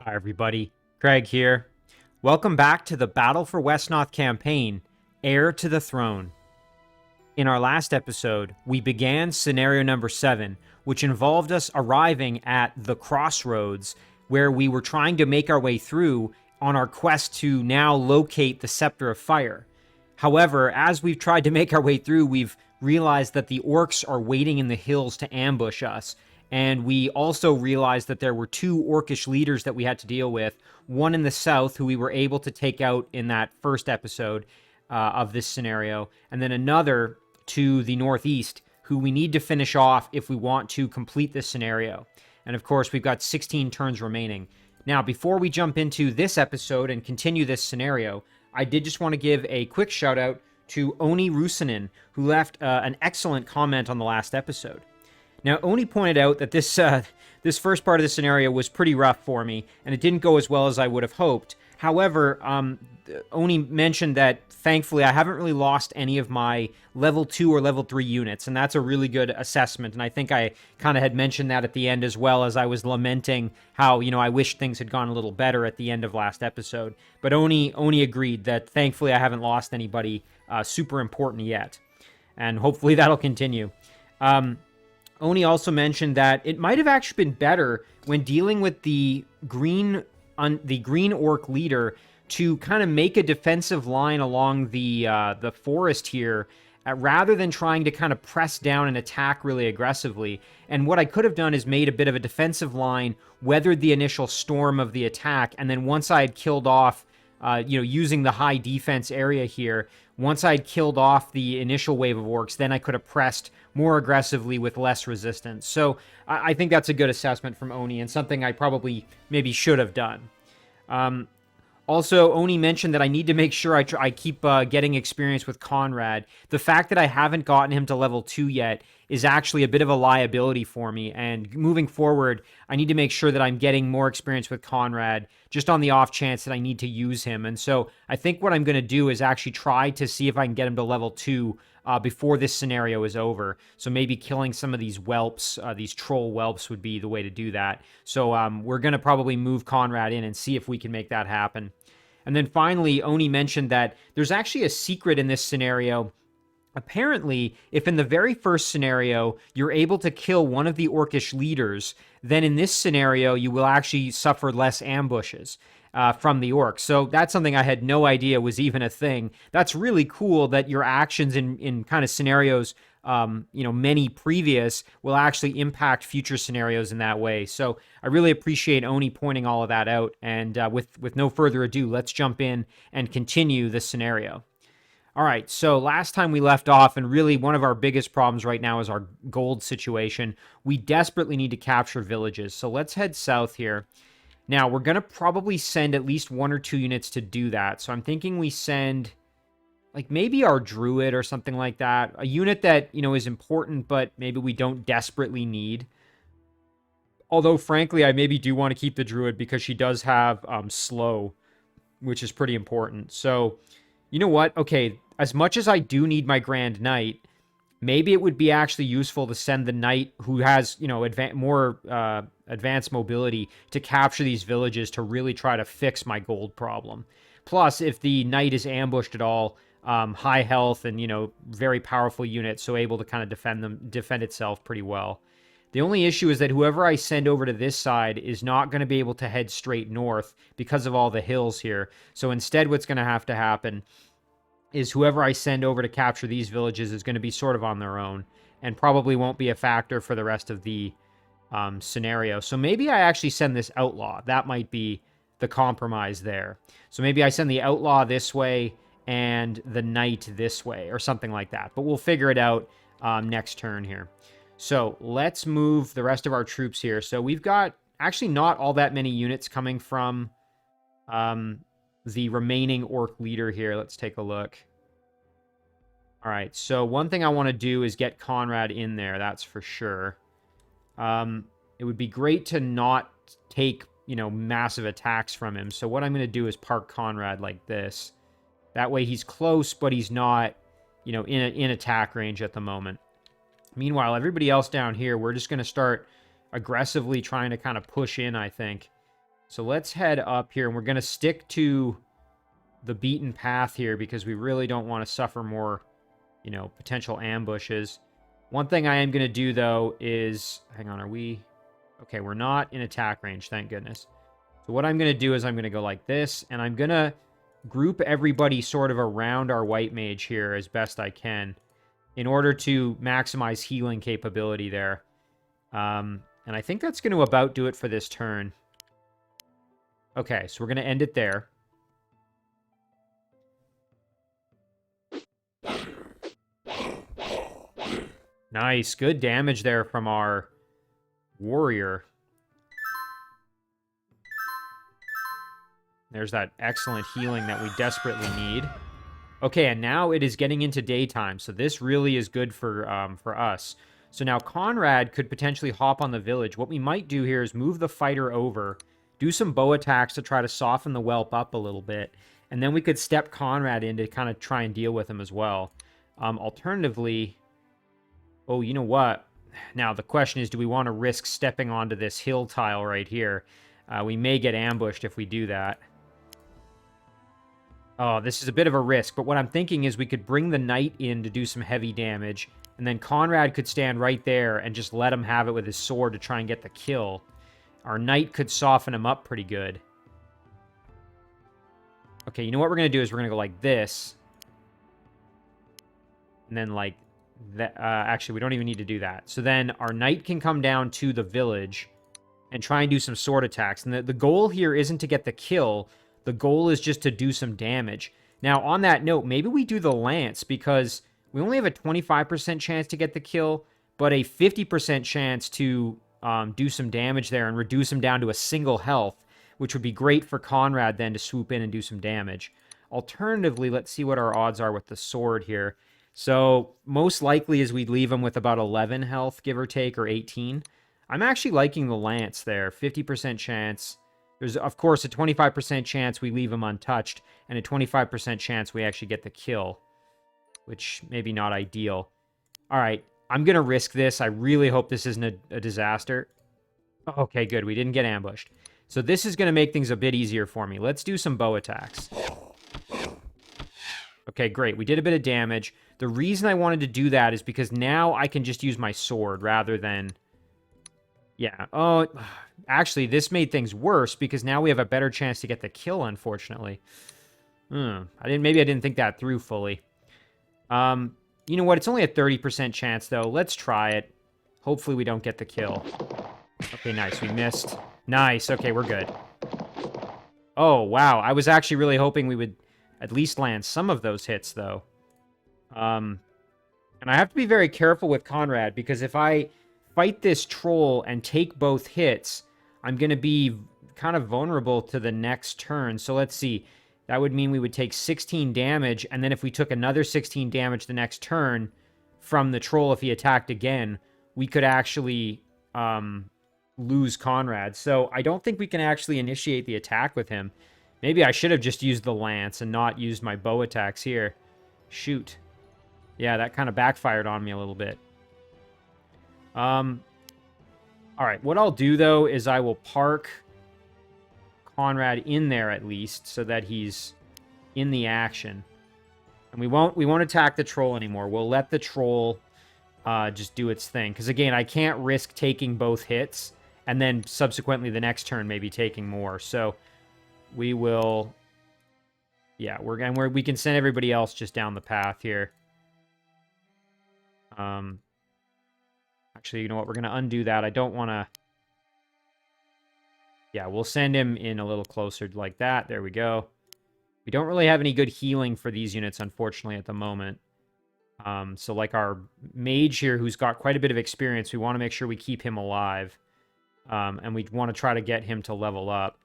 Hi, everybody. Craig here. Welcome back to the Battle for Wesnoth campaign, Heir to the Throne. In our last episode, we began scenario number 7, which involved us arriving at the Crossroads, where we were trying to make our way through on our quest to now locate the Scepter of Fire. However, as we've tried to make our way through, we've realized that the orcs are waiting in the hills to ambush us. And we also realized that there were two orcish leaders that we had to deal with. One in the south, who we were able to take out in that first episode of this scenario. And then another to the northeast, who we need to finish off if we want to complete this scenario. And of course, we've got 16 turns remaining. Now, before we jump into this episode and continue this scenario, I did just want to give a quick shout out to Oni Rusanen, who left an excellent comment on the last episode. Now, Oni pointed out that this first part of the scenario was pretty rough for me, and it didn't go as well as I would have hoped. However, Oni mentioned that, thankfully, I haven't really lost any of my level 2 or level 3 units, and that's a really good assessment, and I think I kind of had mentioned that at the end as well, as I was lamenting how, I wish things had gone a little better at the end of last episode. But Oni agreed that, thankfully, I haven't lost anybody super important yet, and hopefully that'll continue. Oni also mentioned that it might have actually been better when dealing with the green orc leader to kind of make a defensive line along the forest here, rather than trying to kind of press down and attack really aggressively. And what I could have done is made a bit of a defensive line, weathered the initial storm of the attack, and then once I had killed off, using the high defense area here, once I had killed off the initial wave of orcs, then I could have pressed more aggressively with less resistance. So I think that's a good assessment from Oni, and something I probably maybe should have done. Also, Oni mentioned that I need to make sure I keep getting experience with Konrad. The fact that I haven't gotten him to level 2 yet is actually a bit of a liability for me, and moving forward, I need to make sure that I'm getting more experience with Konrad, just on the off chance that I need to use him. And so I think what I'm going to do is actually try to see if I can get him to level 2 before this scenario is over. So maybe killing some of these whelps, these troll whelps, would be the way to do that. So we're going to probably move Konrad in and see if we can make that happen. And then finally, Oni mentioned that there's actually a secret in this scenario. Apparently, if in the very first scenario you're able to kill one of the orcish leaders, then in this scenario you will actually suffer less ambushes from the orcs. So that's something I had no idea was even a thing. That's really cool that your actions in kind of scenarios, many previous, will actually impact future scenarios in that way. So I really appreciate Oni pointing all of that out. And with no further ado, let's jump in and continue this scenario. All right, so last time we left off, and really one of our biggest problems right now is our gold situation. We desperately need to capture villages, so let's head south here. Now, we're going to probably send at least 1 or 2 units to do that, so I'm thinking we send, like, maybe our druid or something like that. A unit that, is important, but maybe we don't desperately need. Although, frankly, I maybe do want to keep the druid because she does have slow, which is pretty important. So, you know what? Okay, as much as I do need my Grand Knight, maybe it would be actually useful to send the Knight who has, more advanced mobility to capture these villages to really try to fix my gold problem. Plus, if the Knight is ambushed at all, high health and, very powerful unit, so able to kind of defend itself pretty well. The only issue is that whoever I send over to this side is not going to be able to head straight north because of all the hills here. So instead, what's going to have to happen is whoever I send over to capture these villages is going to be sort of on their own and probably won't be a factor for the rest of the scenario. So maybe I actually send this outlaw. That might be the compromise there. So maybe I send the outlaw this way and the knight this way or something like that. But we'll figure it out next turn here. So let's move the rest of our troops here. So we've got actually not all that many units coming from the remaining orc leader here. Let's take a look. All right, so one thing I want to do is get Konrad in there, that's for sure. It would be great to not take, massive attacks from him. So what I'm going to do is park Konrad like this. That way he's close, but he's not, in attack range at the moment. Meanwhile, everybody else down here, we're just going to start aggressively trying to kind of push in, I think. So let's head up here, and we're going to stick to the beaten path here because we really don't want to suffer more, you know, potential ambushes. One thing I am going to do, though, is... Hang on, are we... Okay, we're not in attack range, thank goodness. So what I'm going to do is I'm going to go like this, and I'm going to group everybody sort of around our white mage here as best I can in order to maximize healing capability there. And I think that's going to about do it for this turn. Okay, so we're going to end it there. Nice, good damage there from our warrior. There's that excellent healing that we desperately need. Okay, and now it is getting into daytime, so this really is good for us. So now Konrad could potentially hop on the village. What we might do here is move the fighter over, do some bow attacks to try to soften the whelp up a little bit, and then we could step Konrad in to kind of try and deal with him as well. Alternatively... Oh, you know what? Now, the question is, do we want to risk stepping onto this hill tile right here? We may get ambushed if we do that. Oh, this is a bit of a risk, but what I'm thinking is we could bring the knight in to do some heavy damage, and then Konrad could stand right there and just let him have it with his sword to try and get the kill. Our knight could soften him up pretty good. Okay, you know what we're going to do is we're going to go like this. And then like that. Actually, we don't even need to do that. So then our knight can come down to the village and try and do some sword attacks. And the goal here isn't to get the kill. The goal is just to do some damage. Now, on that note, maybe we do the lance because we only have a 25% chance to get the kill, but a 50% chance to do some damage there and reduce him down to a single health, which would be great for Konrad then to swoop in and do some damage. Alternatively, let's see what our odds are with the sword here. So most likely is we'd leave him with about 11 health, give or take, or 18. I'm actually liking the lance there. 50% chance. There's, of course, a 25% chance we leave him untouched, and a 25% chance we actually get the kill, which maybe not ideal. All right, I'm going to risk this. I really hope this isn't a disaster. Okay, good. We didn't get ambushed. So this is going to make things a bit easier for me. Let's do some bow attacks. Okay, great. We did a bit of damage. The reason I wanted to do that is because now I can just use my sword rather than... Yeah. Oh, actually, this made things worse because now we have a better chance to get the kill, unfortunately. Maybe I didn't think that through fully. You know what? It's only a 30% chance, though. Let's try it. Hopefully we don't get the kill. Okay, nice. We missed. Nice. Okay, we're good. Oh, wow. I was actually really hoping we would at least land some of those hits, though. And I have to be very careful with Konrad, because if I fight this troll and take both hits, I'm going to be kind of vulnerable to the next turn. So let's see. That would mean we would take 16 damage, and then if we took another 16 damage the next turn from the troll if he attacked again, we could actually lose Konrad. So I don't think we can actually initiate the attack with him. Maybe I should have just used the lance and not used my bow attacks here. Shoot. Yeah, that kind of backfired on me a little bit. All right, what I'll do, though, is I will park Konrad in there at least so that he's in the action. And we won't attack the troll anymore. We'll let the troll just do its thing. Because, again, I can't risk taking both hits and then subsequently the next turn maybe taking more. So we will... Yeah, we can send everybody else just down the path here. Actually, you know what? We're going to undo that. I don't want to... Yeah, we'll send him in a little closer like that. There we go. We don't really have any good healing for these units, unfortunately, at the moment. So like our mage here, who's got quite a bit of experience, we want to make sure we keep him alive. And we want to try to get him to level up.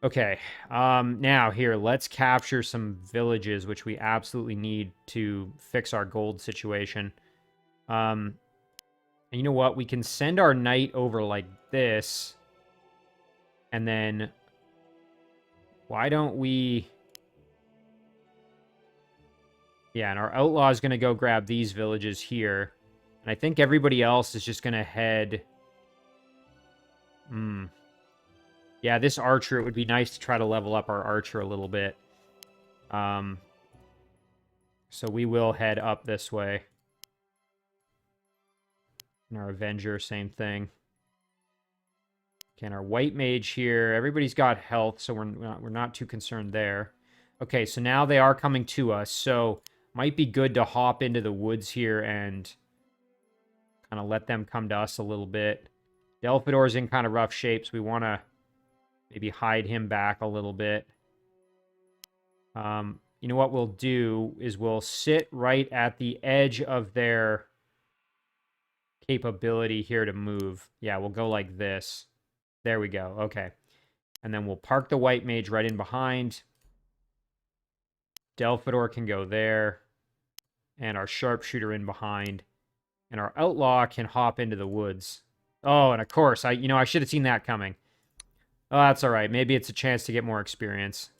Okay, now here, let's capture some villages, which we absolutely need to fix our gold situation. And you know what? We can send our knight over like this. And then, why don't we... Yeah, and our outlaw is going to go grab these villages here. And I think everybody else is just going to head... Yeah, this archer, it would be nice to try to level up our archer a little bit. So we will head up this way. And our Avenger, same thing. Okay, and our White Mage here. Everybody's got health, so we're not too concerned there. Okay, so now they are coming to us, so might be good to hop into the woods here and kind of let them come to us a little bit. Delphidor's in kind of rough shape, so we want to maybe hide him back a little bit. You know what we'll do is we'll sit right at the edge of their capability here to move. Yeah, we'll go like this. There we go. Okay. And then we'll park the White Mage right in behind. Delphidor can go there. And our Sharpshooter in behind. And our Outlaw can hop into the woods. Oh, and of course, I should have seen that coming. Oh, that's all right. Maybe it's a chance to get more experience.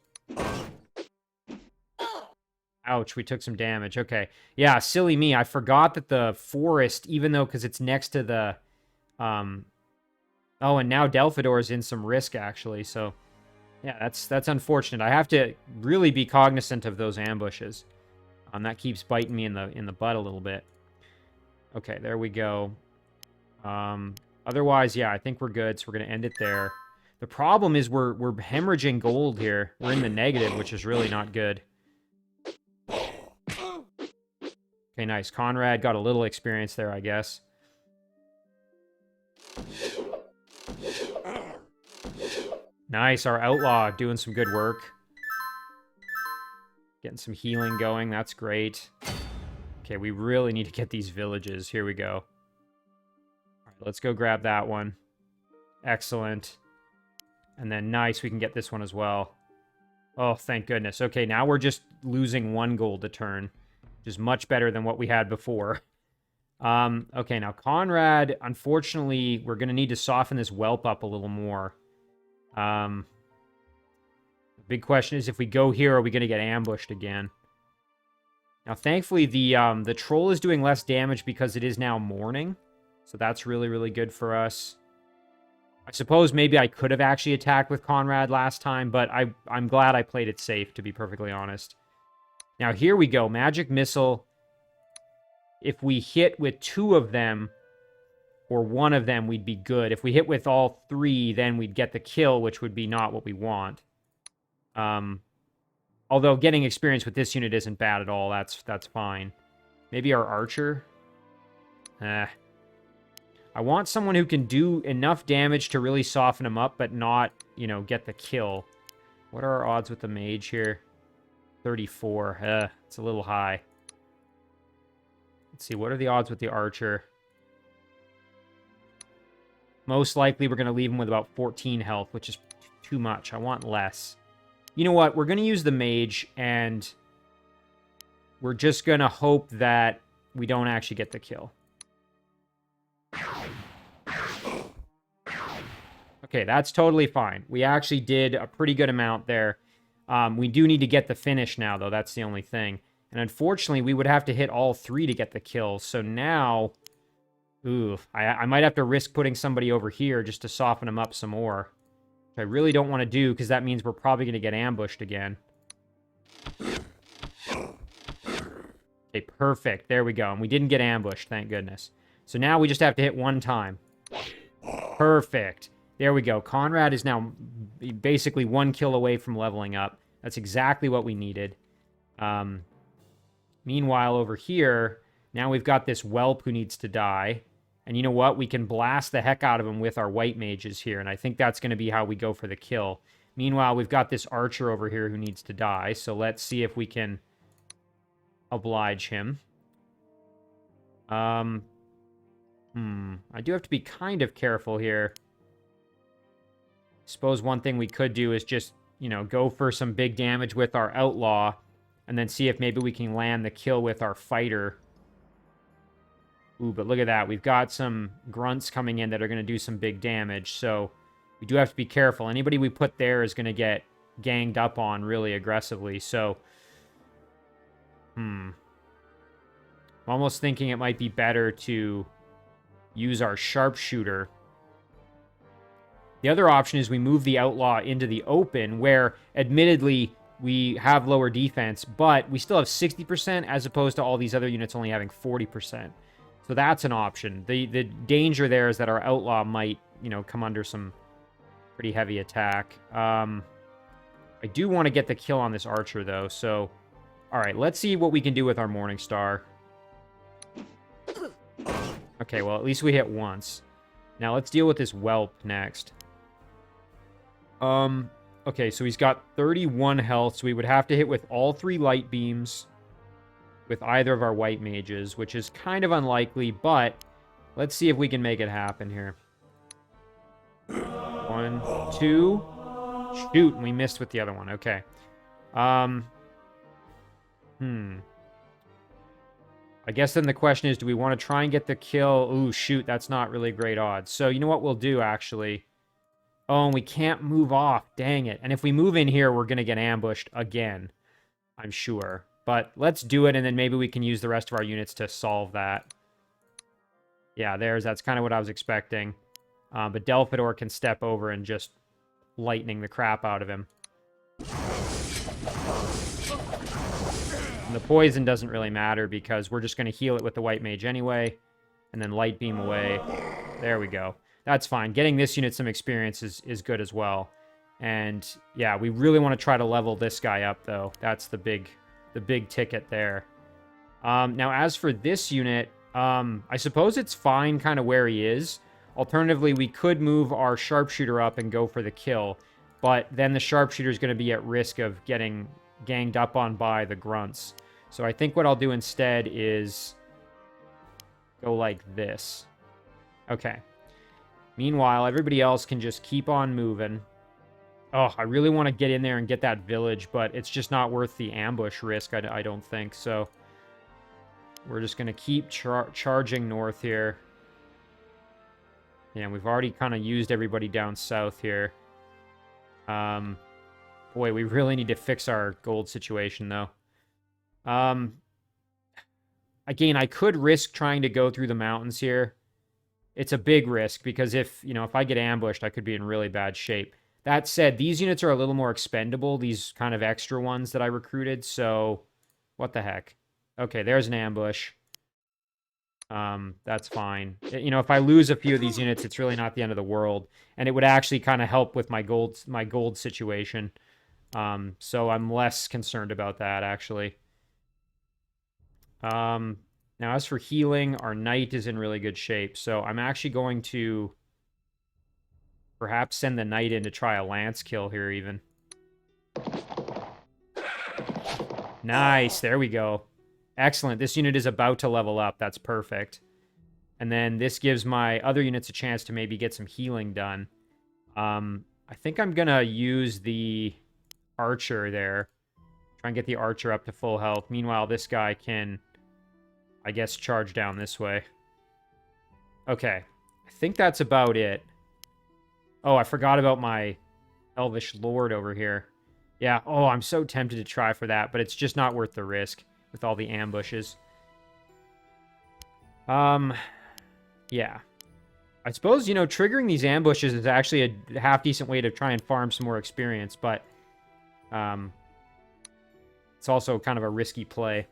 Ouch, we took some damage. Okay. Yeah, silly me. I forgot that the forest, even though, because it's next to the... Oh, and now Delphidor's in some risk, actually. So, yeah, that's unfortunate. I have to really be cognizant of those ambushes. That keeps biting me in the butt a little bit. Okay, there we go. Otherwise, yeah, I think we're good, so we're going to end it there. The problem is we're hemorrhaging gold here. We're in the negative, which is really not good. Okay, nice. Konrad got a little experience there, I guess. Nice, our Outlaw doing some good work. Getting some healing going, that's great. Okay, we really need to get these villages. Here we go. All right, let's go grab that one. Excellent. And then nice, we can get this one as well. Oh, thank goodness. Okay, now we're just losing 1 gold a turn, which is much better than what we had before. Okay, now Konrad, unfortunately, we're going to need to soften this whelp up a little more. The big question is, if we go here, are we going to get ambushed again? Now, thankfully, the troll is doing less damage because it is now morning. So that's really, really good for us. I suppose maybe I could have actually attacked with Konrad last time, but I'm glad I played it safe, to be perfectly honest. Now, here we go. Magic Missile. If we hit with 2 of them, or 1 of them, we'd be good. If we hit with all 3, then we'd get the kill, which would be not what we want. Although getting experience with this unit isn't bad at all. That's fine. Maybe our archer? I want someone who can do enough damage to really soften him up, but not, get the kill. What are our odds with the mage here? 34. It's a little high. Let's see, what are the odds with the archer? Most likely we're going to leave him with about 14 health, which is too much. I want less. You know what? We're going to use the mage, and we're just going to hope that we don't actually get the kill. Okay, that's totally fine. We actually did a pretty good amount there. We do need to get the finish now, though. That's the only thing. And unfortunately, we would have to hit all 3 to get the kill. So now... Ooh, I might have to risk putting somebody over here just to soften them up some more. Which I really don't want to do, because that means we're probably going to get ambushed again. Okay, perfect. There we go. And we didn't get ambushed, thank goodness. So now we just have to hit 1 time. Perfect. There we go. Konrad is now basically 1 kill away from leveling up. That's exactly what we needed. Meanwhile, over here, now we've got this whelp who needs to die. And you know what? We can blast the heck out of him with our white mages here. And I think that's going to be how we go for the kill. Meanwhile, we've got this archer over here who needs to die. So let's see if we can oblige him. I do have to be kind of careful here. Suppose one thing we could do is just, go for some big damage with our outlaw. And then see if maybe we can land the kill with our fighter. Ooh, but look at that. We've got some grunts coming in that are going to do some big damage. So we do have to be careful. Anybody we put there is going to get ganged up on really aggressively. So, I'm almost thinking it might be better to use our sharpshooter The other option is we move the outlaw into the open, where, admittedly, we have lower defense, but we still have 60% as opposed to all these other units only having 40%. So that's an option. The danger there is that our outlaw might, you know, come under some pretty heavy attack. I do want to get the kill on this archer, though, so... Alright, let's see what we can do with our Morning Star. Okay, well, at least we hit once. Now, let's deal with this whelp next. Okay, so he's got 31 health, so we would have to hit with all 3 light beams with either of our white mages, which is kind of unlikely, but let's see if we can make it happen here. 1, 2. Shoot, we missed with the other one. Okay. I guess then the question is, do we want to try and get the kill? Ooh, shoot, that's not really great odds. So, you know what we'll do, actually? Oh, and we can't move off. Dang it. And if we move in here, we're going to get ambushed again, I'm sure. But let's do it, and then maybe we can use the rest of our units to solve that. Yeah, that's kind of what I was expecting. But Delphidor can step over and just lightning the crap out of him. And the poison doesn't really matter because we're just going to heal it with the white mage anyway. And then light beam away. There we go. That's fine. Getting this unit some experience is good as well. And yeah, we really want to try to level this guy up, though. That's the big ticket there. Now, as for this unit, I suppose it's fine kind of where he is. Alternatively, we could move our sharpshooter up and go for the kill. But then the sharpshooter is going to be at risk of getting ganged up on by the grunts. So I think what I'll do instead is go like this. Okay. Meanwhile, everybody else can just keep on moving. Oh, I really want to get in there and get that village, but it's just not worth the ambush risk, I don't think. So we're just going to keep charging north here. Yeah, we've already kind of used everybody down south here. Boy, we really need to fix our gold situation, though. Again, I could risk trying to go through the mountains here. It's a big risk because if I get ambushed, I could be in really bad shape. That said, these units are a little more expendable, these kind of extra ones that I recruited, so what the heck. Okay, there's an ambush. That's fine. If I lose a few of these units, it's really not the end of the world, and it would actually kind of help with my gold situation. So I'm less concerned about that, actually. Now, as for healing, our knight is in really good shape, so I'm actually going to perhaps send the knight in to try a lance kill here, even. Nice, there we go. Excellent, this unit is about to level up, that's perfect. And then this gives my other units a chance to maybe get some healing done. I think I'm gonna use the archer there. Try and get the archer up to full health. Meanwhile, this guy can, I guess, charge down this way. Okay. I think that's about it. Oh, I forgot about my elvish lord over here. Yeah, oh, I'm so tempted to try for that, but it's just not worth the risk with all the ambushes. Yeah. I suppose, triggering these ambushes is actually a half-decent way to try and farm some more experience, but it's also kind of a risky play.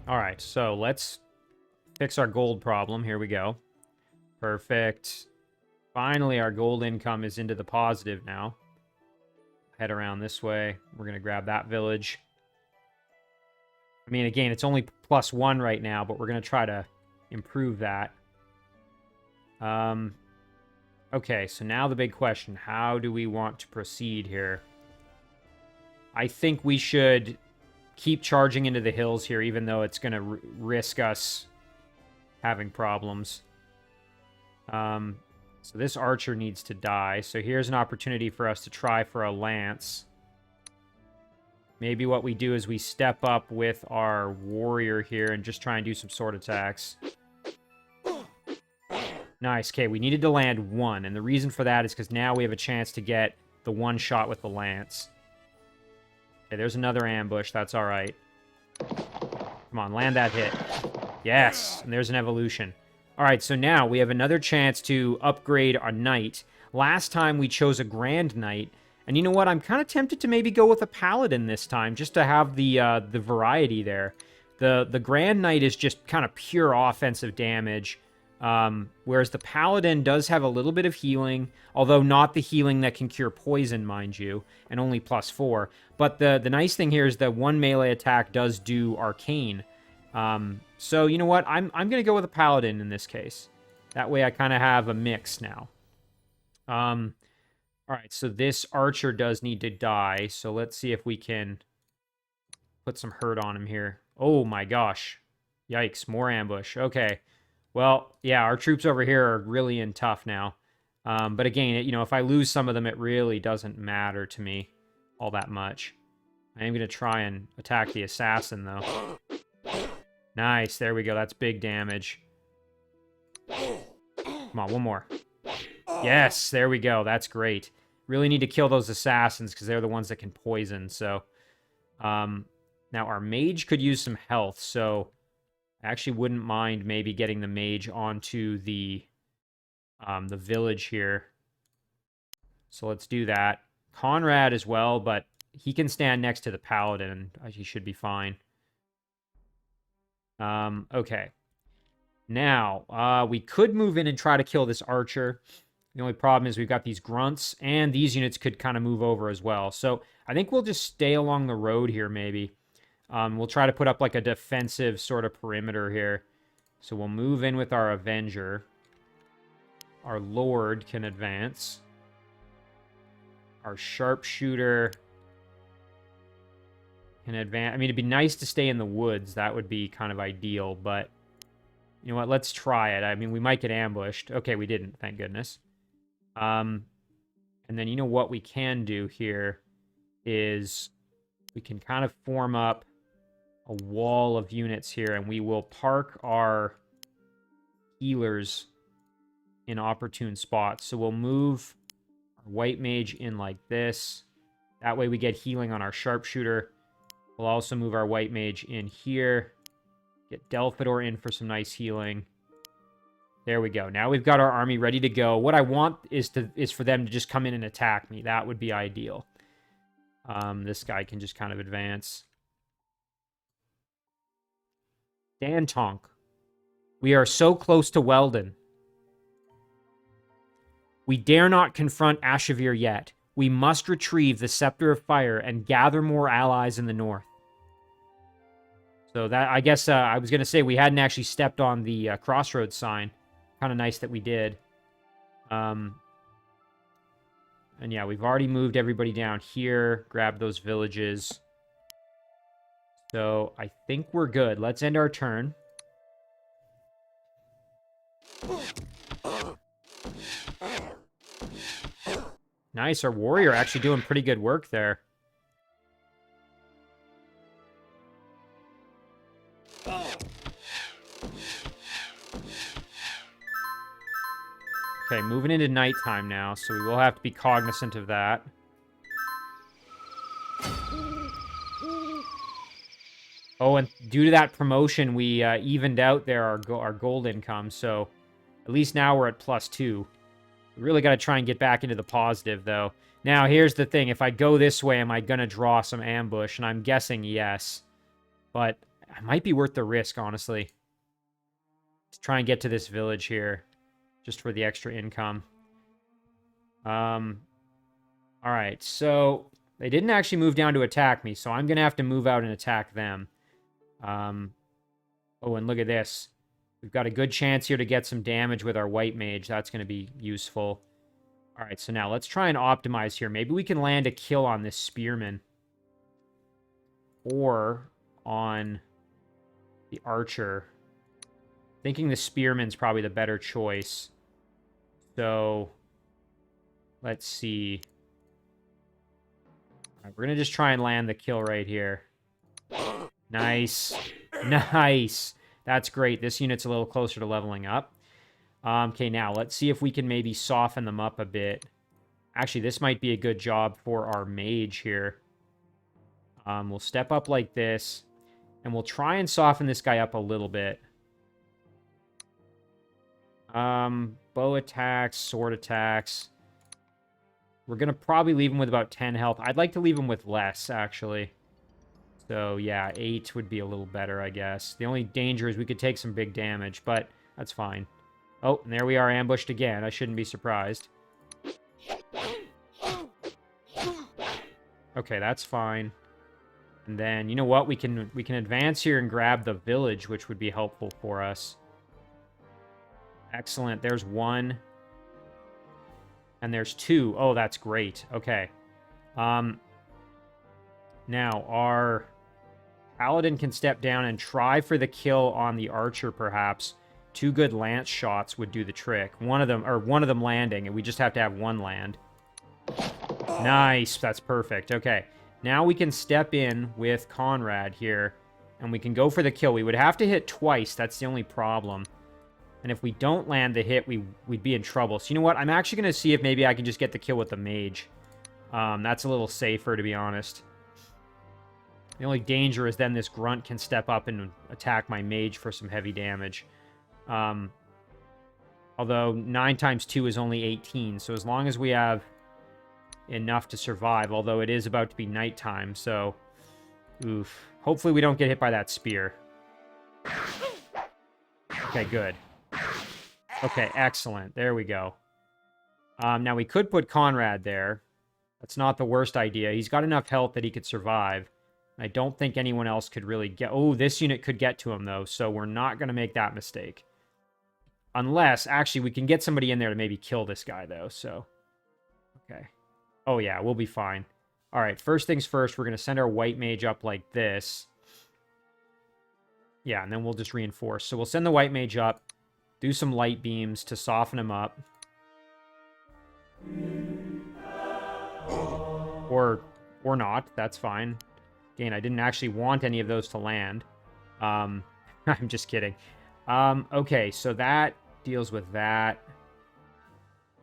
Alright, so let's fix our gold problem. Here we go. Perfect. Finally, our gold income is into the positive now. Head around this way. We're going to grab that village. I mean, again, it's only +1 right now, but we're going to try to improve that. Okay, so now the big question. How do we want to proceed here? I think we should keep charging into the hills here, even though it's going to risk us having problems. So this archer needs to die. So here's an opportunity for us to try for a lance. Maybe what we do is we step up with our warrior here and just try and do some sword attacks. Nice. Okay, we needed to land 1, and the reason for that is because now we have a chance to get the 1 shot with the lance. Okay, there's another ambush. That's all right. Come on, land that hit. Yes, and there's an evolution. All right, so now we have another chance to upgrade our knight. Last time we chose a grand knight, and you know what? I'm kind of tempted to maybe go with a paladin this time, just to have the variety there. The grand knight is just kind of pure offensive damage, whereas the paladin does have a little bit of healing, although not the healing that can cure poison, mind you, and only +4. But the nice thing here is that one melee attack does do arcane. So you know what? I'm gonna go with a paladin in this case. That way I kind of have a mix now. All right, so this archer does need to die, so let's see if we can put some hurt on him here. Oh my gosh. Yikes, more ambush. Okay. Well, yeah, our troops over here are really in tough now. But again, you know, if I lose some of them, it really doesn't matter to me all that much. I am going to try and attack the assassin, though. Nice, there we go. That's big damage. Come on, one more. Yes, there we go. That's great. Really need to kill those assassins because they're the ones that can poison. So, now our mage could use some health. So, I actually wouldn't mind maybe getting the mage onto the village here. So let's do that. Konrad as well, but he can stand next to the paladin. He should be fine. Okay. Now, we could move in and try to kill this archer. The only problem is we've got these grunts, and these units could kind of move over as well. So I think we'll just stay along the road here, maybe. We'll try to put up like a defensive sort of perimeter here. So we'll move in with our Avenger. Our Lord can advance. Our Sharpshooter can advance. I mean, it'd be nice to stay in the woods. That would be kind of ideal, but you know what? Let's try it. I mean, we might get ambushed. Okay, we didn't, thank goodness. And then you know what we can do here is we can kind of form up a wall of units here, and we will park our healers in opportune spots. So we'll move our white mage in like this. That way we get healing on our sharpshooter. We'll also move our white mage in here. Get Delphidor in for some nice healing. There we go. Now we've got our army ready to go. What I want is for them to just come in and attack me. That would be ideal. This guy can just kind of advance. Dantonk. We are so close to Weldon. We dare not confront Ashavir yet. We must retrieve the Scepter of Fire and gather more allies in the north. So that, I guess, I was going to say we hadn't actually stepped on the Crossroads sign. Kind of nice that we did. And yeah, we've already moved everybody down here. Grabbed those villages. So I think we're good. Let's end our turn. Nice, our warrior actually doing pretty good work there. Okay, moving into nighttime now, so we will have to be cognizant of that. Oh, and due to that promotion, we evened out there our gold income, so at least now we're at +2. We really got to try and get back into the positive, though. Now, here's the thing. If I go this way, am I going to draw some ambush? And I'm guessing yes. But it might be worth the risk, honestly, to try and get to this village here, just for the extra income. All right, so they didn't actually move down to attack me, so I'm going to have to move out and attack them. Oh, and look at this. We've got a good chance here to get some damage with our white mage. That's going to be useful. All right, so now let's try and optimize here. Maybe we can land a kill on this spearman. Or on the archer. Thinking the spearman's probably the better choice. So, let's see. All right, we're going to just try and land the kill right here. Nice. Nice. That's great. This unit's a little closer to leveling up. Okay, now let's see if we can maybe soften them up a bit. Actually, this might be a good job for our mage here. We'll step up like this. And we'll try and soften this guy up a little bit. Bow attacks, sword attacks. We're going to probably leave him with about 10 health. I'd like to leave him with less, actually. So, yeah, 8 would be a little better, I guess. The only danger is we could take some big damage, but that's fine. Oh, and there we are, ambushed again. I shouldn't be surprised. Okay, that's fine. And then, you know what? We can advance here and grab the village, which would be helpful for us. Excellent. There's 1. And there's 2. Oh, that's great. Okay. Now, our paladin can step down and try for the kill on the archer, perhaps. 2 good lance shots would do the trick. One of them landing, and we just have to have 1 land. Nice. That's perfect. Okay. Now we can step in with Konrad here, and we can go for the kill. We would have to hit twice. That's the only problem. And if we don't land the hit, we'd be in trouble. So you know what? I'm actually going to see if maybe I can just get the kill with the mage. That's a little safer, to be honest. The only danger is then this grunt can step up and attack my mage for some heavy damage. Although 9 times 2 is only 18, so as long as we have enough to survive, although it is about to be nighttime, so... Oof. Hopefully we don't get hit by that spear. Okay, good. Okay, excellent. There we go. Now, we could put Konrad there. That's not the worst idea. He's got enough health that he could survive. I don't think anyone else could really get... Oh, this unit could get to him, though, so we're not going to make that mistake. Unless, actually, we can get somebody in there to maybe kill this guy, though, so... Okay. Oh, yeah, we'll be fine. All right, first things first, we're going to send our white mage up like this. Yeah, and then we'll just reinforce. So we'll send the white mage up, do some light beams to soften him up. Or not, that's fine. Again, I didn't actually want any of those to land. I'm just kidding. Okay, so that deals with that.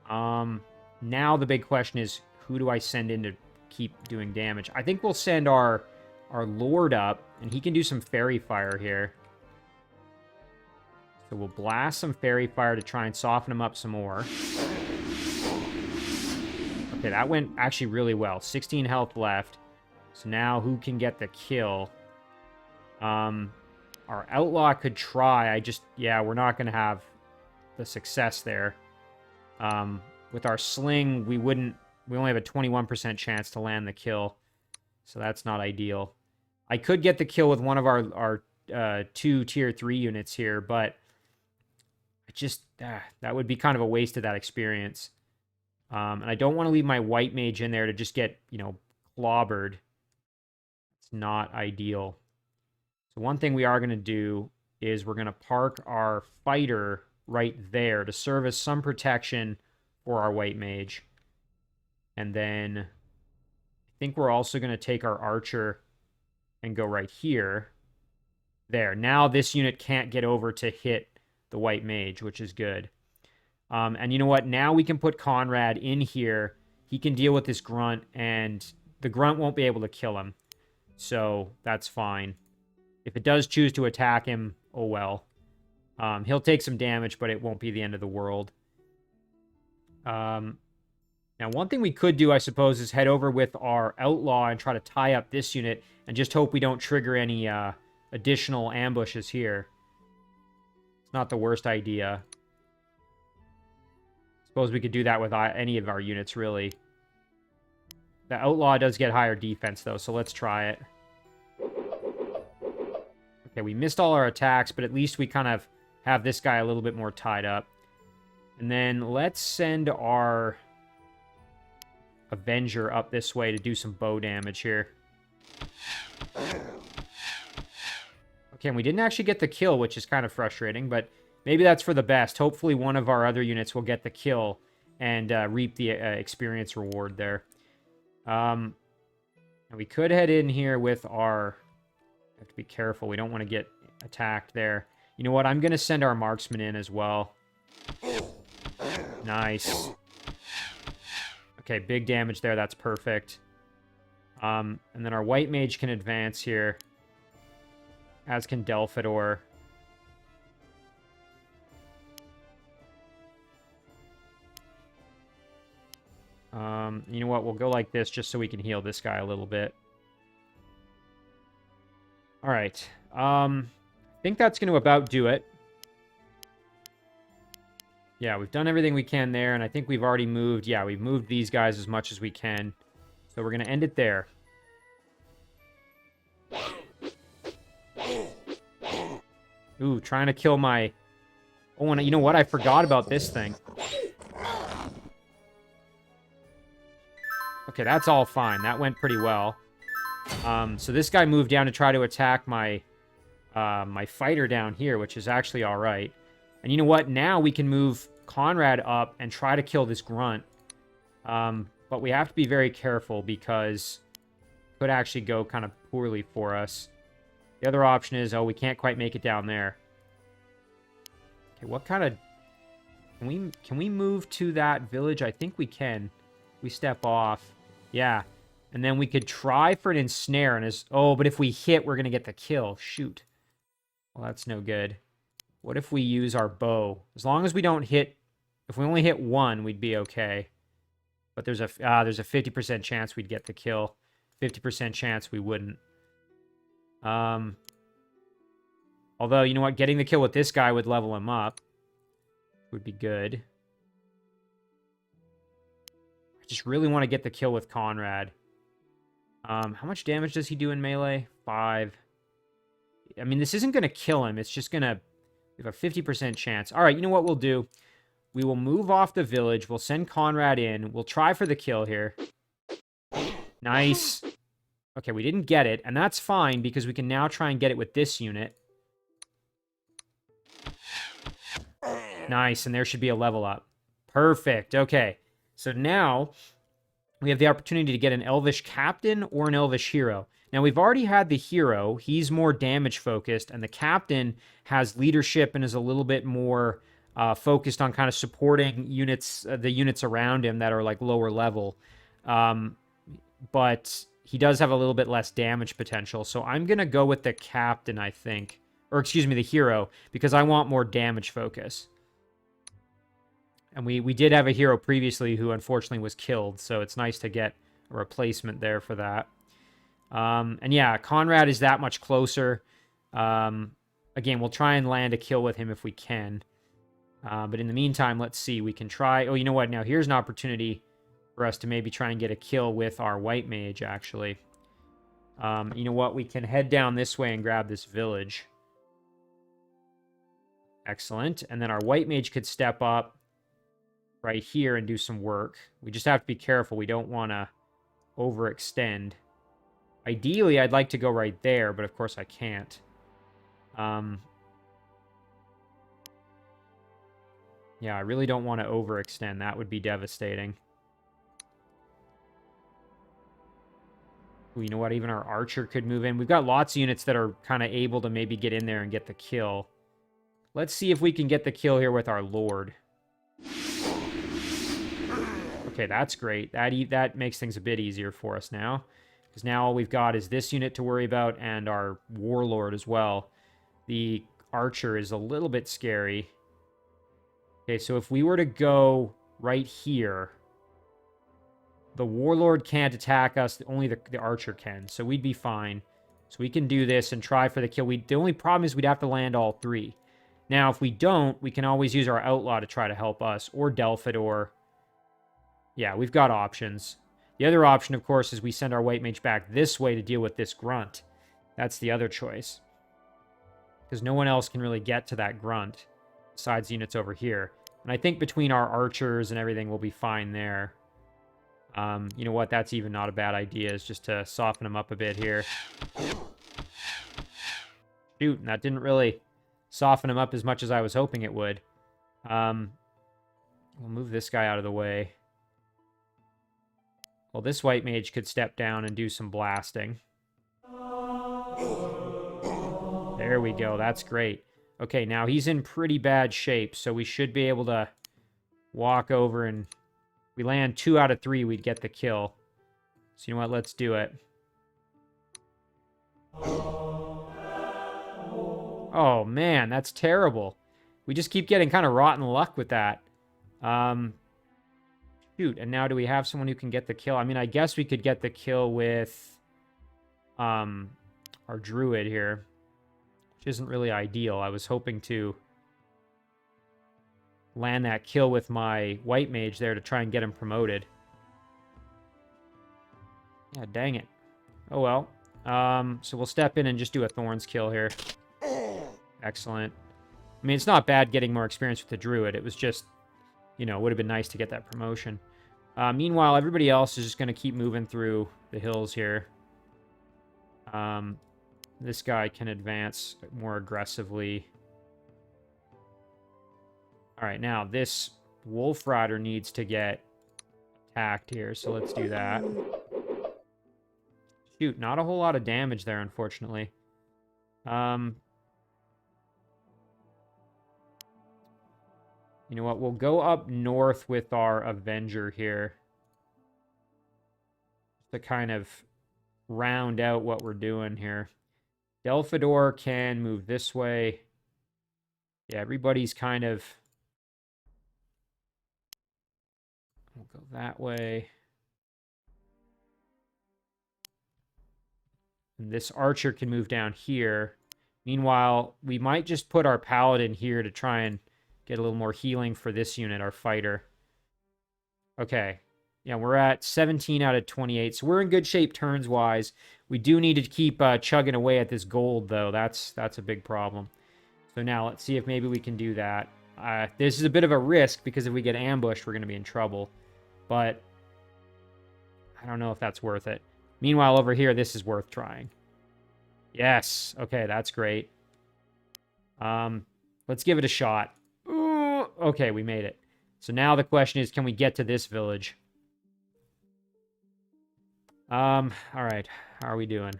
Now the big question is, who do I send in to keep doing damage? I think we'll send our lord up, and he can do some fairy fire here. So we'll blast some fairy fire to try and soften him up some more. Okay, that went actually really well. 16 health left. So now who can get the kill? Our outlaw could try. Yeah, we're not going to have the success there. With our sling, we only have a 21% chance to land the kill. So that's not ideal. I could get the kill with one of our 2 tier 3 units here, but that would be kind of a waste of that experience. And I don't want to leave my white mage in there to just get, clobbered. It's not ideal. So one thing we are going to do is we're going to park our fighter right there to serve as some protection for our white mage. And then I think we're also going to take our archer and go right here. There. Now this unit can't get over to hit the white mage, which is good. And you know what? Now we can put Konrad in here. He can deal with this grunt, and the grunt won't be able to kill him. So that's fine. If it does choose to attack him, oh well. He'll take some damage, but it won't be the end of the world. Now, one thing we could do, I suppose, is head over with our outlaw and try to tie up this unit and just hope we don't trigger any additional ambushes here. It's not the worst idea. Suppose we could do that with any of our units, really. The outlaw does get higher defense, though, so let's try it. Okay, we missed all our attacks, but at least we kind of have this guy a little bit more tied up. And then let's send our Avenger up this way to do some bow damage here. Okay, and we didn't actually get the kill, which is kind of frustrating, but maybe that's for the best. Hopefully one of our other units will get the kill and reap the experience reward there. And we could head in here with our... have to be careful. We don't want to get attacked there. You know what? I'm going to send our marksman in as well. Nice. Okay, big damage there. That's perfect. And then our white mage can advance here. as can Delphador. You know what? We'll go like this just so we can heal this guy a little bit. All right. I think that's going to about do it. Yeah, we've done everything we can there, and I think we've already moved. Yeah, we've moved these guys as much as we can. So we're going to end it there. Ooh, trying to kill my... Oh, and you know what? I forgot about this thing. Okay, that's all fine. That went pretty well. So this guy moved down to try to attack my my fighter down here, which is actually all right. And you know what? Now we can move Konrad up and try to kill this grunt. But we have to be very careful because it could actually go kind of poorly for us. The other option is, oh, we can't quite make it down there. Okay, what kind of... Can we move to that village? I think we can. We step off. Yeah. And then we could try for an ensnare. And oh, but if we hit, we're going to get the kill. Shoot. Well, that's no good. What if we use our bow? As long as we don't hit... If we only hit one, we'd be okay. But there's a 50% chance we'd get the kill. 50% chance we wouldn't. Although, you know what? Getting the kill with this guy would level him up. Would be good. I just really want to get the kill with Konrad. How much damage does he do in melee? 5. I mean, this isn't going to kill him. It's just going to... We have a 50% chance. All right, you know what we'll do? We will move off the village. We'll send Konrad in. We'll try for the kill here. Nice. Okay, we didn't get it, and that's fine because we can now try and get it with this unit. Nice, and there should be a level up. Perfect. Okay, so now we have the opportunity to get an Elvish Captain or an Elvish Hero. Now, we've already had the Hero. He's more damage-focused, and the Captain has leadership and is a little bit more focused on kind of supporting units, the units around him that are, like, lower level. But he does have a little bit less damage potential, so I'm going to go with the Captain, I think. Or, excuse me, the Hero, because I want more damage focus. And we did have a hero previously who unfortunately was killed, so it's nice to get a replacement there for that. And yeah, Konrad is that much closer. Again, we'll try and land a kill with him if we can. But in the meantime, let's see. We can try... Oh, you know what? Now, here's an opportunity for us to maybe try and get a kill with our white mage, actually. You know what? We can head down this way and grab this village. Excellent. And then our white mage could step up right here and do some work. We just have to be careful. We don't want to overextend. Ideally, I'd like to go right there, but of course I can't. Yeah, I really don't want to overextend. That would be devastating. Ooh, you know what? Even our archer could move in. We've got lots of units that are kind of able to maybe get in there and get the kill. Let's see if we can get the kill here with our lord. Okay, that's great. That makes things a bit easier for us now. Because now all we've got is this unit to worry about and our warlord as well. The archer is a little bit scary. Okay, so if we were to go right here, the warlord can't attack us. Only the archer can. So we'd be fine. So we can do this and try for the kill. The only problem is we'd have to land all 3. Now, if we don't, we can always use our outlaw to try to help us. Or Delphador. Yeah, we've got options. The other option, of course, is we send our white mage back this way to deal with this grunt. That's the other choice. Because no one else can really get to that grunt besides units over here. And I think between our archers and everything, we'll be fine there. You know what? That's even not a bad idea, is just to soften them up a bit here. Shoot, and that didn't really soften them up as much as I was hoping it would. We'll move this guy out of the way. Well, this white mage could step down and do some blasting. There we go. That's great. Okay, now he's in pretty bad shape, so we should be able to walk over and... We land 2 out of 3, we'd get the kill. So you know what? Let's do it. Oh, man, that's terrible. We just keep getting kind of rotten luck with that. Shoot, and now do we have someone who can get the kill? I mean, I guess we could get the kill with our druid here, which isn't really ideal. I was hoping to land that kill with my white mage there to try and get him promoted. Yeah, dang it. Oh, well. So we'll step in and just do a Thorns kill here. Excellent. I mean, it's not bad getting more experience with the druid. It was just, you know, it would have been nice to get that promotion. Meanwhile, everybody else is just going to keep moving through the hills here. This guy can advance more aggressively. All right, now this Wolf Rider needs to get attacked here, so let's do that. Shoot, not a whole lot of damage there, unfortunately. You know what? We'll go up north with our Avenger here to kind of round out what we're doing here. Delphador can move this way. Yeah, everybody's kind of... We'll go that way. And this archer can move down here. Meanwhile, we might just put our paladin here to try and get a little more healing for this unit, our fighter. Okay. Yeah, we're at 17 out of 28, so we're in good shape turns-wise. We do need to keep chugging away at this gold, though. That's a big problem. So now, let's see if maybe we can do that. This is a bit of a risk, because if we get ambushed, we're going to be in trouble. But I don't know if that's worth it. Meanwhile, over here, this is worth trying. Yes. Okay, that's great. Let's give it a shot. Ooh, okay, we made it. So now the question is, can we get to this village? All right. How are we doing?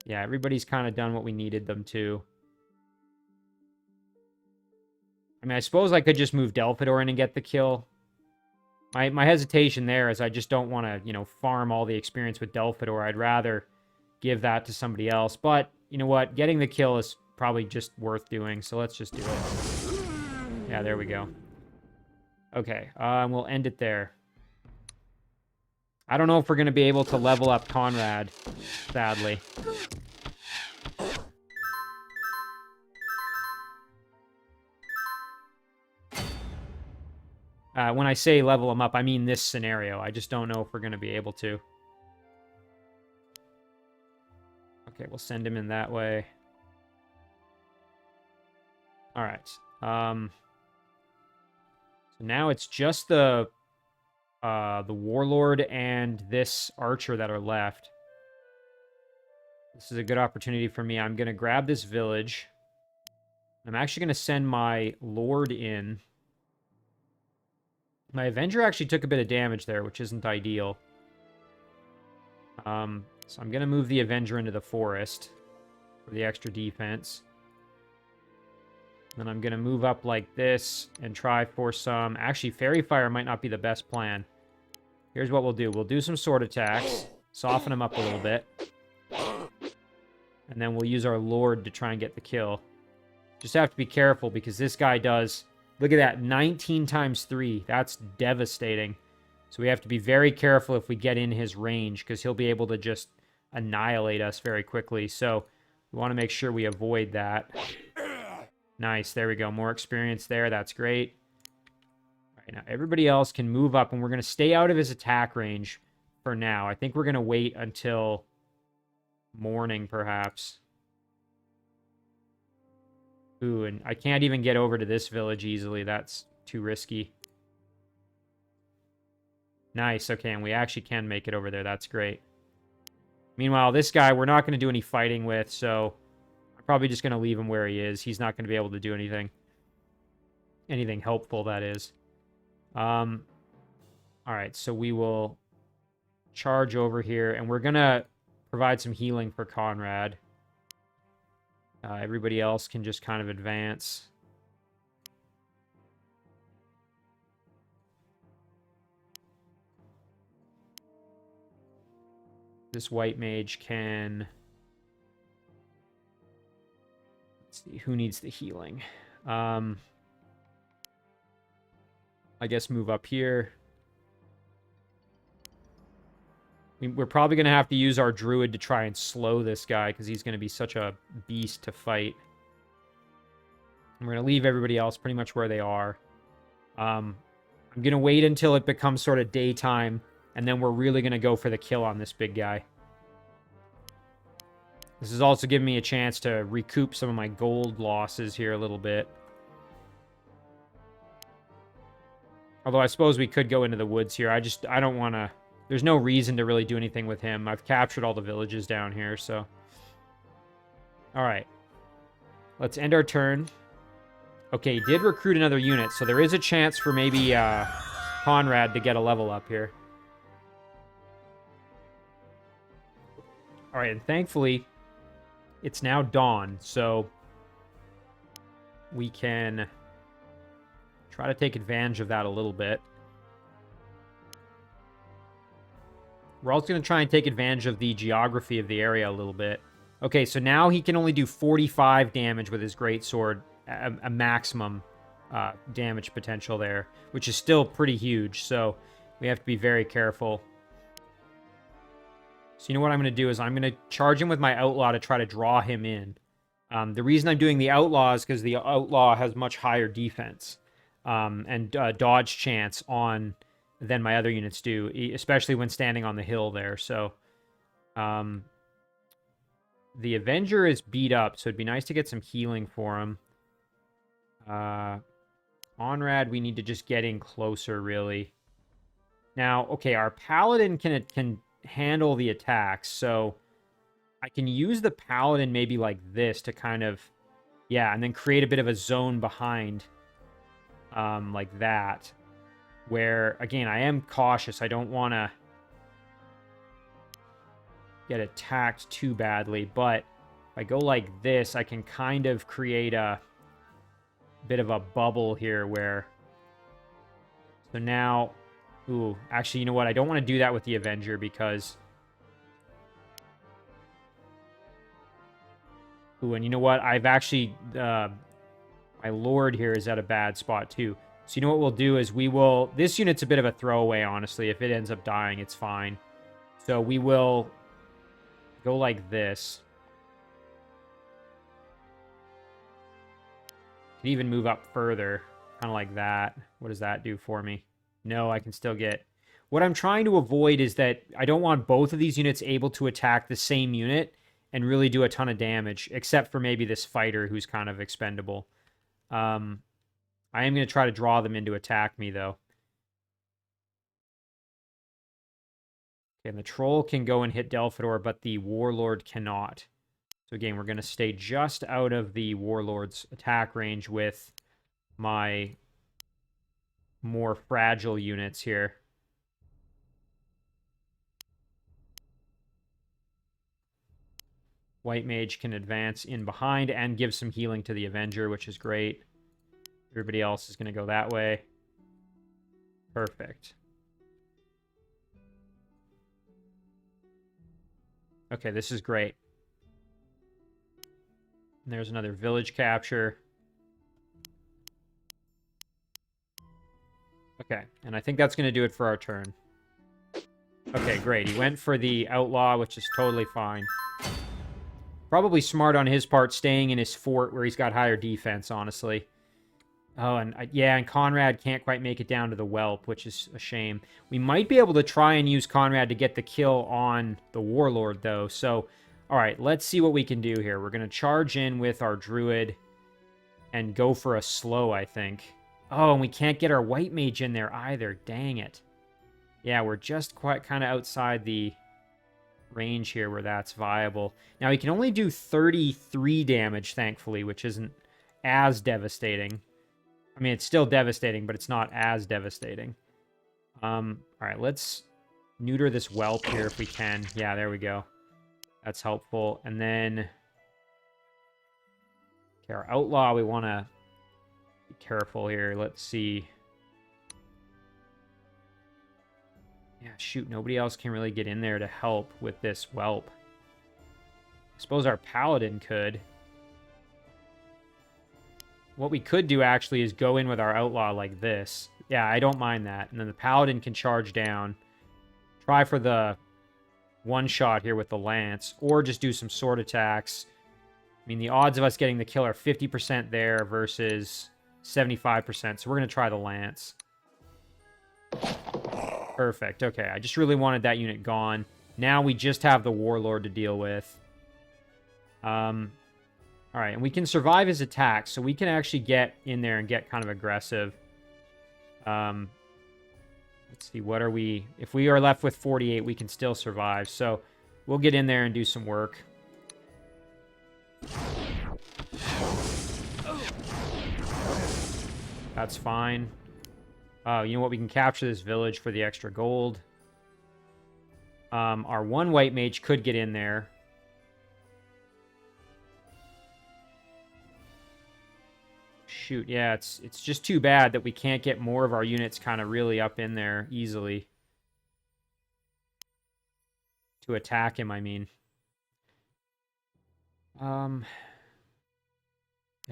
Yeah, everybody's kind of done what we needed them to. I mean, I suppose I could just move Delphador in and get the kill. My hesitation there is I just don't want to, you know, farm all the experience with Delphador. I'd rather give that to somebody else. But, you know what? Getting the kill is probably just worth doing, so let's just do it. Yeah, there we go. Okay, we'll end it there. I don't know if we're going to be able to level up Konrad, sadly. When I say level him up, I mean this scenario. I just don't know if we're going to be able to. Okay, we'll send him in that way. All right. So now it's just the Warlord and this Archer that are left. This is a good opportunity for me. I'm going to grab this village. I'm actually going to send my Lord in. My Avenger actually took a bit of damage there, which isn't ideal. So I'm going to move the Avenger into the forest for the extra defense. Then I'm going to move up like this and try for some... Actually, Fairy Fire might not be the best plan. Here's what we'll do. We'll do some sword attacks, soften them up a little bit. And then we'll use our Lord to try and get the kill. Just have to be careful because this guy does... Look at that, 19 times 3. That's devastating. So we have to be very careful if we get in his range because he'll be able to just annihilate us very quickly. So we want to make sure we avoid that. Nice, there we go. More experience there. That's great. All right, now everybody else can move up, and we're going to stay out of his attack range for now. I think we're going to wait until morning, perhaps. Ooh, and I can't even get over to this village easily. That's too risky. Nice, okay, and we actually can make it over there. That's great. Meanwhile, this guy, we're not going to do any fighting with, so I'm probably just going to leave him where he is. He's not going to be able to do anything. Anything helpful, that is. Alright, so we will charge over here, and we're going to provide some healing for Konrad. Everybody else can just kind of advance. This white mage can Let's see, who needs the healing? I guess move up here. We're probably going to have to use our druid to try and slow this guy, because he's going to be such a beast to fight. And we're going to leave everybody else pretty much where they are. I'm going to wait until it becomes sort of daytime, and then we're really going to go for the kill on this big guy. This is also giving me a chance to recoup some of my gold losses here a little bit. Although I suppose we could go into the woods here. I don't want to... There's no reason to really do anything with him. I've captured all the villages down here, so... Alright. Let's end our turn. Okay, he did recruit another unit, so there is a chance for maybe Konrad to get a level up here. Alright, and thankfully, it's now dawn, so... we can... try to take advantage of that a little bit. We're also going to try and take advantage of the geography of the area a little bit. Okay, so now he can only do 45 damage with his greatsword, a maximum damage potential there, which is still pretty huge, so we have to be very careful. So you know what I'm going to do is I'm going to charge him with my outlaw to try to draw him in. The reason I'm doing the outlaw is because the outlaw has much higher defense. And dodge chance on than my other units do, especially when standing on the hill there. So, the Avenger is beat up, so it'd be nice to get some healing for him. Konrad, we need to just get in closer, really. Now, okay, our Paladin can handle the attacks, so I can use the Paladin maybe like this to kind of, yeah, and then create a bit of a zone behind. Like that, where, again, I am cautious. I don't want to get attacked too badly, but if I go like this, I can kind of create a bit of a bubble here where... So now... Ooh, actually, you know what? I don't want to do that with the Avenger because... Ooh, and you know what? I've actually... my Lord here is at a bad spot, too. So you know what we'll do is we will... This unit's a bit of a throwaway, honestly. If it ends up dying, it's fine. So we will go like this. Could even move up further. Kind of like that. What does that do for me? No, I can still get... What I'm trying to avoid is that I don't want both of these units able to attack the same unit and really do a ton of damage, except for maybe this fighter who's kind of expendable. I am going to try to draw them in to attack me, though. Okay, and the troll can go and hit Delphador, but the warlord cannot. So again, we're going to stay just out of the warlord's attack range with my more fragile units here. White Mage can advance in behind and give some healing to the Avenger, which is great. Everybody else is going to go that way. Perfect. Okay, this is great. And there's another village capture. Okay, and I think that's going to do it for our turn. Okay, great. He went for the outlaw, which is totally fine. Probably smart on his part staying in his fort where he's got higher defense, honestly. Oh, and yeah, and Konrad can't quite make it down to the whelp, which is a shame. We might be able to try and use Konrad to get the kill on the warlord, though. So, all right, let's see what we can do here. We're going to charge in with our druid and go for a slow, I think. Oh, and we can't get our white mage in there either. Dang it. Yeah, we're just quite kind of outside the range here where that's viable. Now, he can only do 33 damage, thankfully, which isn't as devastating. I mean, it's still devastating, but it's not as devastating. All right, let's neuter this whelp here if we can. Yeah, there we go. That's helpful. And then... Okay, our outlaw, we want to be careful here. Let's see. Yeah, shoot, nobody else can really get in there to help with this whelp. I suppose our paladin could. what we could do actually is go in with our outlaw like this. Yeah, I don't mind that. And then the paladin can charge down. Try for the one shot here with the lance, or just do some sword attacks. I mean, the odds of us getting the kill are 50% there versus 75%, so we're going to try the lance. Perfect. Okay, I just really wanted that unit gone. Now we just have the warlord to deal with. All right, and we can survive his attacks, so we can actually get in there and get kind of aggressive. Let's see, what are we... If we are left with 48, we can still survive. So we'll get in there and do some work. That's fine. Oh, you know what? We can capture this village for the extra gold. Our one white mage could get in there. Shoot, yeah, it's just too bad that we can't get more of our units kind of really up in there easily. To attack him, I mean. Yeah,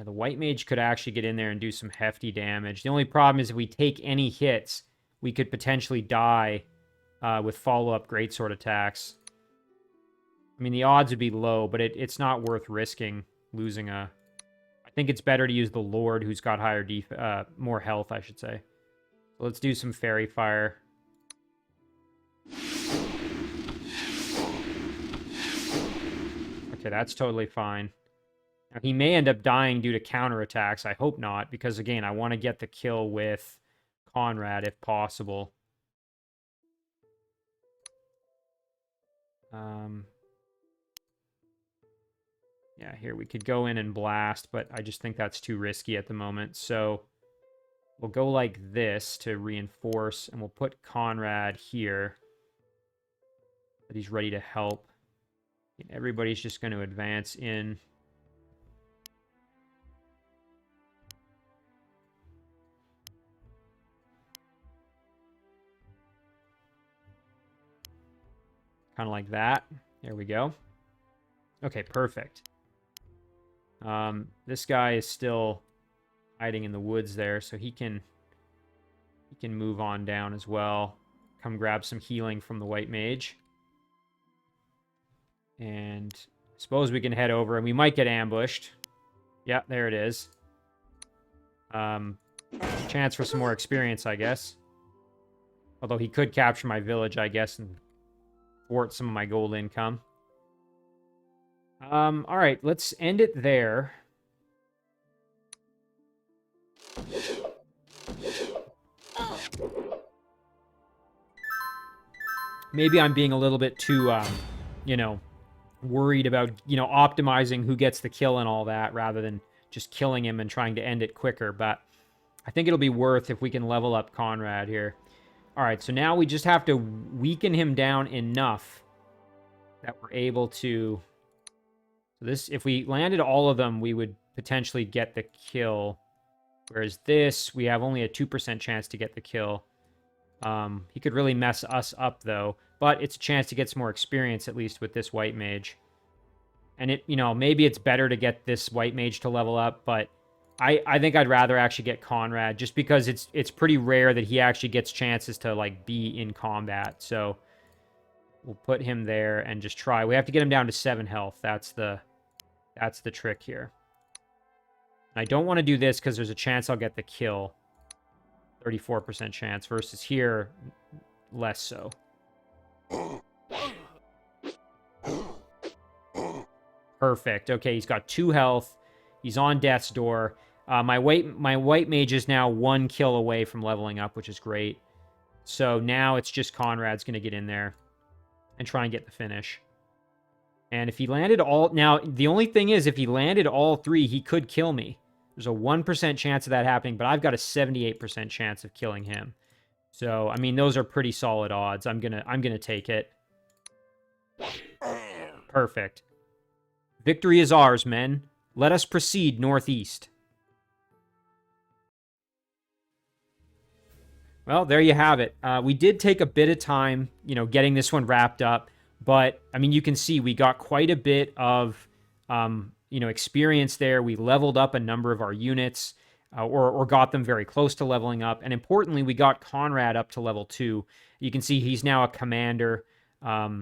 the white mage could actually get in there and do some hefty damage. The only problem is if we take any hits, we could potentially die with follow-up greatsword attacks. I mean, the odds would be low, but it's not worth risking losing a... I think it's better to use the Lord, who's got higher more health, I should say. So let's do some Fairy Fire. Okay, that's totally fine. Now, he may end up dying due to counterattacks. I hope not, because, again, I want to get the kill with Konrad, if possible. Yeah, here, we could go in and blast, but I just think that's too risky at the moment. So we'll go like this to reinforce, and we'll put Konrad here. That he's ready to help. And everybody's just going to advance in. Kind of like that. There we go. Okay, perfect. This guy is still hiding in the woods there, so he can move on down as well. Come grab some healing from the white mage. And I suppose we can head over, and we might get ambushed. Yeah, there it is. Chance for some more experience, I guess. Although he could capture my village, I guess, and thwart some of my gold income. All right, let's end it there. Maybe I'm being a little bit too, you know, worried about, you know, optimizing who gets the kill and all that, rather than just killing him and trying to end it quicker. But I think it'll be worth if we can level up Konrad here. All right, so now we just have to weaken him down enough that we're able to... So this, if we landed all of them, we would potentially get the kill. Whereas this, we have only a 2% chance to get the kill. He could really mess us up, though. But it's a chance to get some more experience, at least, with this white mage. And it, you know, maybe it's better to get this white mage to level up, but I think I'd rather actually get Konrad, just because it's pretty rare that he actually gets chances to, like, be in combat. So we'll put him there and just try. We have to get him down to 7 health. That's the trick here. I don't want to do this because there's a chance I'll get the kill. 34% chance versus here, less so. Perfect. Okay, he's got 2 health. He's on death's door. My white mage is now 1 kill away from leveling up, which is great. So now it's just Konrad's going to get in there and try and get the finish. And if he landed all... Now, the only thing is, if he landed all 3, he could kill me. There's a 1% chance of that happening, but I've got a 78% chance of killing him. So, I mean, those are pretty solid odds. I'm gonna take it. Perfect. Victory is ours, men. Let us proceed northeast. Well, there you have it. We did take a bit of time, you know, getting this one wrapped up. But, I mean, you can see we got quite a bit of experience there. We leveled up a number of our units, or got them very close to leveling up. And importantly, we got Konrad up to level 2. You can see he's now a commander.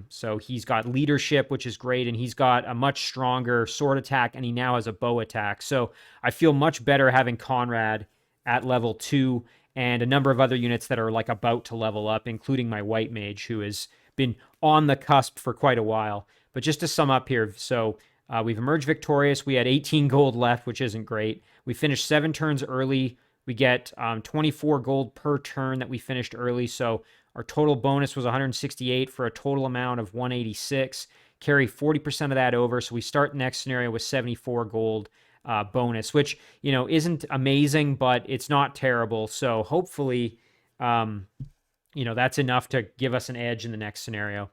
So he's got leadership, which is great, and he's got a much stronger sword attack, and he now has a bow attack. So I feel much better having Konrad at level 2, and a number of other units that are like about to level up, including my white mage, who has been on the cusp for quite a while. But just to sum up here, so we've emerged victorious. We had 18 gold left, which isn't great. We finished 7 turns early. We get 24 gold per turn that we finished early. So our total bonus was 168 for a total amount of 186. Carry 40% of that over. So we start the next scenario with 74 gold bonus, which, isn't amazing, but it's not terrible. So hopefully, that's enough to give us an edge in the next scenario.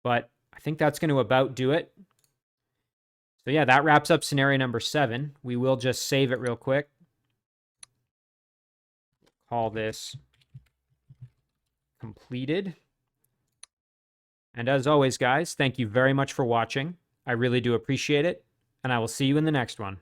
But I think that's going to about do it. So yeah, that wraps up scenario number 7. We will just save it real quick. Call this completed. And as always, guys, thank you very much for watching. I really do appreciate it, and I will see you in the next one.